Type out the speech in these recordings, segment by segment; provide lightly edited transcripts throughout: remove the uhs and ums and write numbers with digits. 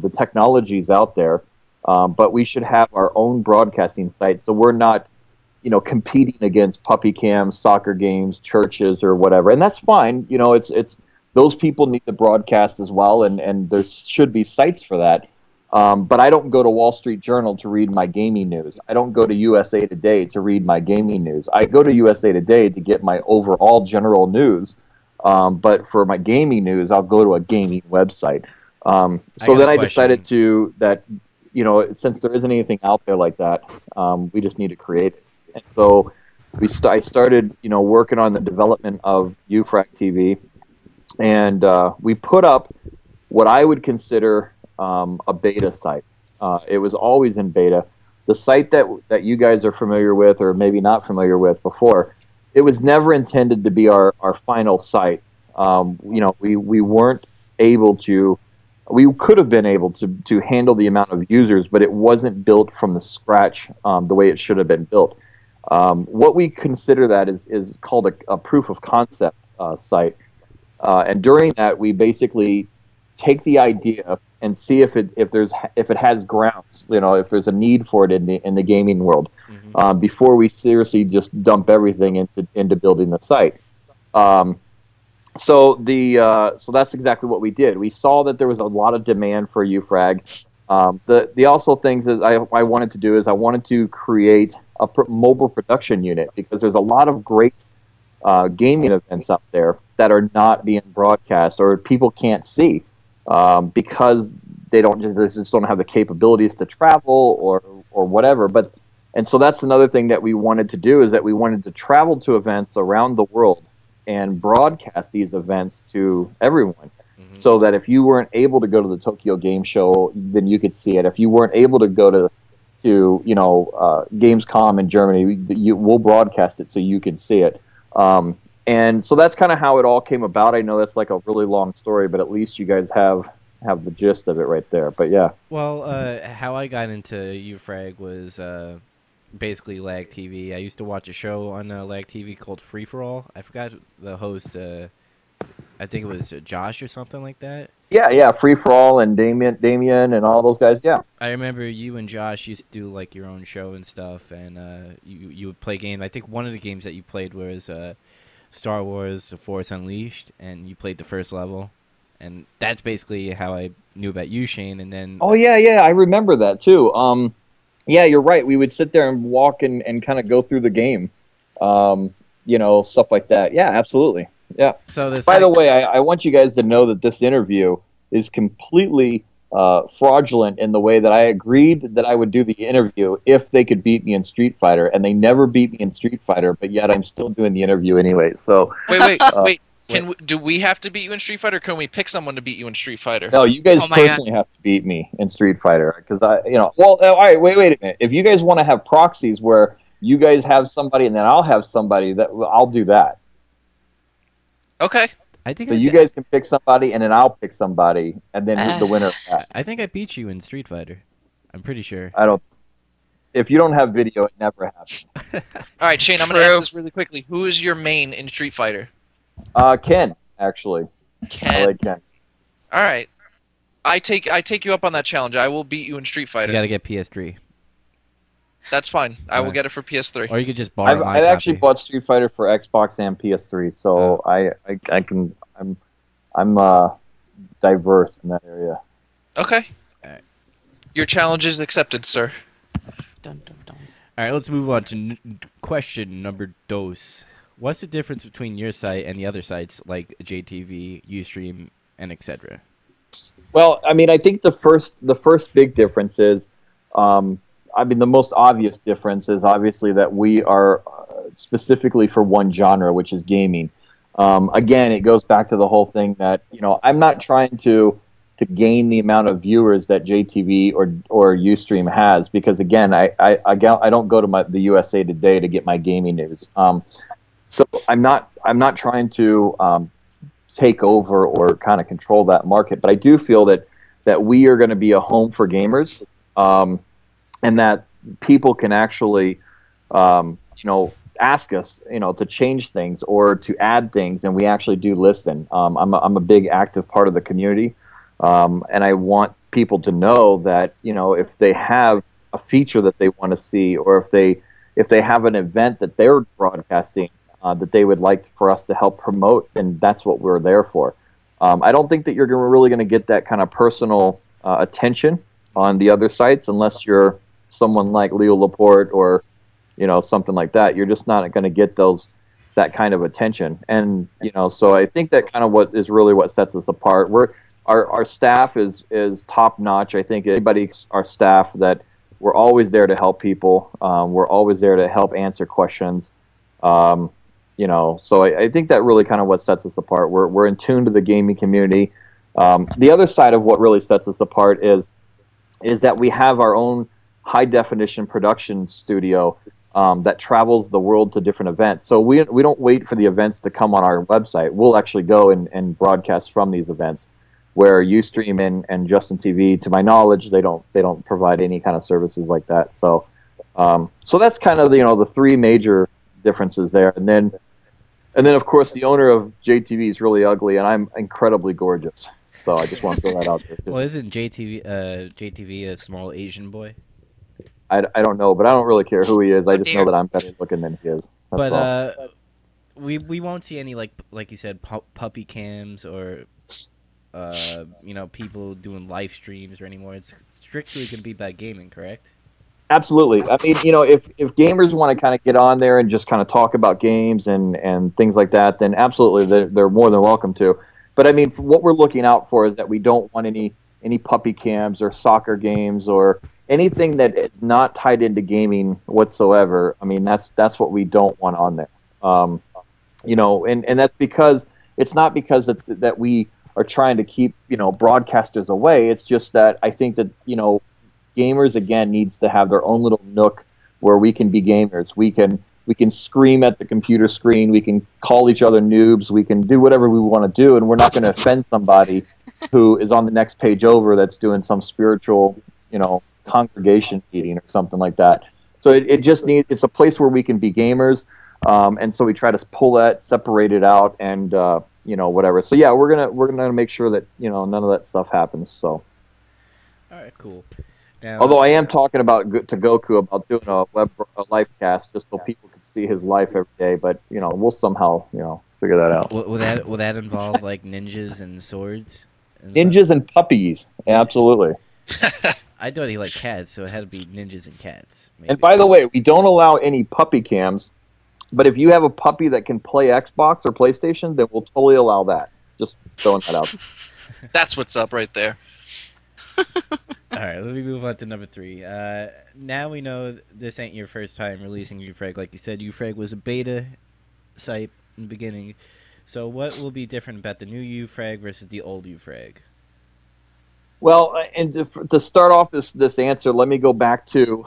The technology's out there, but we should have our own broadcasting site, so we're not, competing against puppy cams, soccer games, churches, or whatever. And that's fine. It's those people need to broadcast as well, and there should be sites for that. But I don't go to Wall Street Journal to read my gaming news. I don't go to USA Today to read my gaming news. I go to USA Today to get my overall general news. But for my gaming news, I'll go to a gaming website. So then I decided that, since there isn't anything out there like that, we just need to create it. And so I started, working on the development of UFragTV, and we put up what I would consider a beta site. It was always in beta. The site that you guys are familiar with, or maybe not familiar with before, it was never intended to be our final site. We weren't able to. We could have been able to handle the amount of users, but it wasn't built from the scratch the way it should have been built. What we consider that is called a proof of concept site, and during that we basically take the idea and see if it has grounds, if there's a need for it in the gaming world, before we seriously just dump everything into building the site. So that's exactly what we did. We saw that there was a lot of demand for UFrag. The also things that I wanted to do is I wanted to create a mobile production unit, because there's a lot of great gaming events out there that are not being broadcast or people can't see because they just don't have the capabilities to travel or whatever. And so that's another thing that we wanted to do, is that we wanted to travel to events around the world and broadcast these events to everyone. So that if you weren't able to go to the Tokyo Game Show, then you could see it. If you weren't able to go to Gamescom in Germany, we'll broadcast it so you can see it. And so that's kind of how it all came about. I know that's like a really long story, but at least you guys have the gist of it right there. But yeah. Well, how I got into UFrag was basically Lag TV. I used to watch a show on Lag TV called Free for All. I forgot the host. I think it was Josh or something like that. Yeah, Free for All and Damien and all those guys. Yeah. I remember you and Josh used to do like your own show and stuff, and you would play games. I think one of the games that you played was Star Wars: The Force Unleashed, and you played the first level, and that's basically how I knew about you, Shane. And then I remember that too. Yeah, you're right. We would sit there and walk and kind of go through the game, stuff like that. Yeah, absolutely. Yeah. So by the way, I want you guys to know that this interview is completely fraudulent in the way that I agreed that I would do the interview if they could beat me in Street Fighter, and they never beat me in Street Fighter, but yet I'm still doing the interview anyway. So wait. Do we have to beat you in Street Fighter, or can we pick someone to beat you in Street Fighter? No, you guys personally have to beat me in Street Fighter, because all right, wait a minute. If you guys want to have proxies where you guys have somebody and then I'll have somebody, I'll do that. Okay. I think so you guys can pick somebody, and then I'll pick somebody, and then who's the winner of that? I think I beat you in Street Fighter. I'm pretty sure. I don't. If you don't have video, it never happens. All right, Shane, I'm going to ask this really quickly. Who is your main in Street Fighter? Ken, actually. Ken. I like Ken. All right. I take you up on that challenge. I will beat you in Street Fighter. You got to get PS3. That's fine. I will get it for PS3. Or you could just borrow my I've copy. actually bought Street Fighter for Xbox and PS3, so I'm diverse in that area. Okay. All right. Your challenge is accepted, sir. Dun, dun, dun. All right, let's move on to question number dos. What's the difference between your site and the other sites like JTV, Ustream, and etc.? Well, I mean, I think the first big difference is, the most obvious difference is obviously that we are specifically for one genre, which is gaming. Again, it goes back to the whole thing that, I'm not trying to gain the amount of viewers that JTV or Ustream has, because again, I don't go to the USA Today to get my gaming news. So I'm not trying to take over or kind of control that market, but I do feel that we are going to be a home for gamers, and that people can actually, ask us, to change things or to add things, and we actually do listen. I'm a big active part of the community. And I want people to know that, you know, if they have a feature that they want to see, or if they have an event that they're broadcasting that they would like for us to help promote, and that's what we're there for. I don't think that you're really going to get that kind of personal attention on the other sites unless you're someone like Leo Laporte or, you know, something like that. You're just not going to get that kind of attention. And, you know, so I think that kind of what is really what sets us apart. Our staff is top notch. I think our staff that we're always there to help people. We're always there to help answer questions. You know, so I think that really kind of what sets us apart. We're in tune to the gaming community. The other side of what really sets us apart is that we have our own high definition production studio that travels the world to different events. So we don't wait for the events to come on our website. We'll actually go and broadcast from these events. Where Ustream and Justin TV, to my knowledge, they don't provide any kind of services like that. So so that's kind of, you know, the three major differences there. And then of course the owner of JTV is really ugly, and I'm incredibly gorgeous. So I just want to throw that out there too. Well, isn't JTV a small Asian boy? I don't know, but I don't really care who he is. I just know that I'm better looking than he is. That's all. We won't see any like you said puppy cams or you know, people doing live streams or anymore. It's strictly going to be about gaming, correct? Absolutely. I mean, you know, if gamers want to kind of get on there and just kind of talk about games and things like that, then absolutely they're more than welcome to. But I mean, what we're looking out for is that we don't want any puppy cams or soccer games or anything that is not tied into gaming whatsoever. I mean, that's what we don't want on there. You know, and that's because it's not because that we are trying to keep, you know, broadcasters away. It's just that I think that, you know, gamers again needs to have their own little nook where we can be gamers. We can scream at the computer screen. We can call each other noobs. We can do whatever we want to do, and we're not going to offend somebody who is on the next page over that's doing some spiritual, you know, congregation meeting or something like that. So it's a place where we can be gamers, and so we try to pull that, separate it out, and you know, whatever. So yeah, we're gonna make sure that, you know, none of that stuff happens. So. All right, cool. Now, although I am talking to Goku about doing a live cast just so people can see his life every day, but you know, we'll somehow, you know, figure that out. Will that involve like ninjas and swords? Ninjas and puppies, absolutely. I thought he liked cats, so it had to be ninjas and cats. Maybe. And by the way, we don't allow any puppy cams. But if you have a puppy that can play Xbox or PlayStation, then we'll totally allow that. Just throwing that out. That's what's up right there. All right, let me move on to number 3. Now we know this ain't your first time releasing UFrag. Like you said, UFrag was a beta site in the beginning. So what will be different about the new UFrag versus the old UFrag? Well, and to start off this answer, let me go back to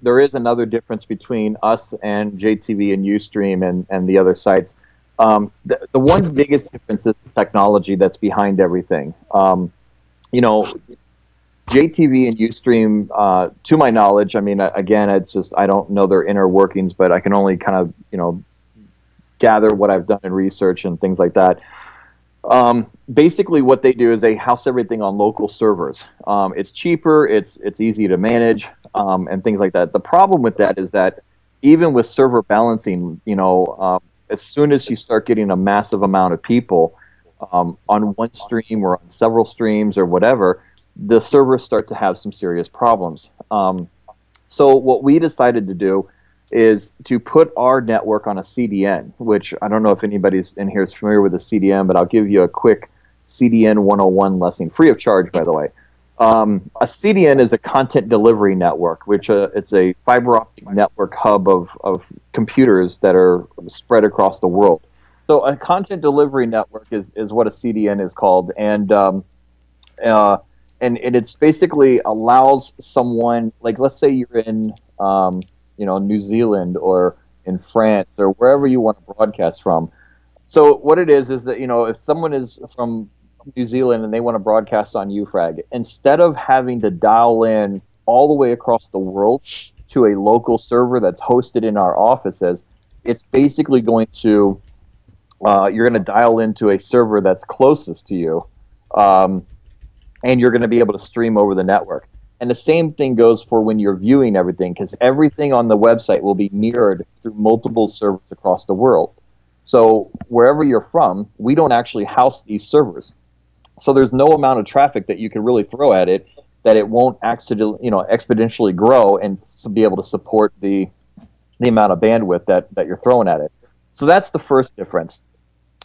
there is another difference between us and JTV and Ustream and the other sites. The one biggest difference is the technology that's behind everything. You know, JTV and Ustream, to my knowledge, I mean, again, it's just I don't know their inner workings, but I can only kind of, you know, gather what I've done in research and things like that. Basically what they do is they house everything on local servers. It's cheaper, it's easy to manage, and things like that. The problem with that is that even with server balancing, you know, as soon as you start getting a massive amount of people on one stream or on several streams or whatever, the servers start to have some serious problems. So what we decided to do is to put our network on a CDN, which I don't know if anybody's in here is familiar with a CDN, but I'll give you a quick CDN 101 lesson, free of charge, by the way. A CDN is a content delivery network, which it's a fiber optic network hub of computers that are spread across the world. So a content delivery network is what a CDN is called, and it's basically allows someone, like let's say you're in you know, New Zealand or in France or wherever you want to broadcast from. So what it is that, you know, if someone is from New Zealand and they want to broadcast on UFrag, instead of having to dial in all the way across the world to a local server that's hosted in our offices, it's basically going to, you're going to dial into a server that's closest to you. and you're going to be able to stream over the network. And the same thing goes for when you're viewing everything, because everything on the website will be mirrored through multiple servers across the world. So wherever you're from, we don't actually house these servers. So there's no amount of traffic that you can really throw at it that it won't exponentially grow and be able to support the amount of bandwidth that you're throwing at it. So that's the first difference.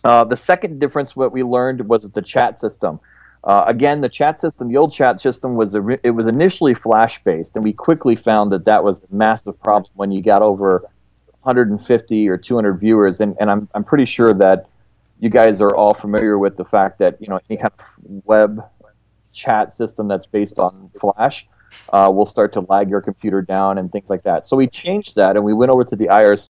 The second difference, what we learned, was the chat system. Again, the chat system, the old chat system was initially Flash-based, and we quickly found that was a massive problem when you got over 150 or 200 viewers. And I'm pretty sure that you guys are all familiar with the fact that any kind of web chat system that's based on Flash will start to lag your computer down and things like that. So we changed that, and we went over to the IRC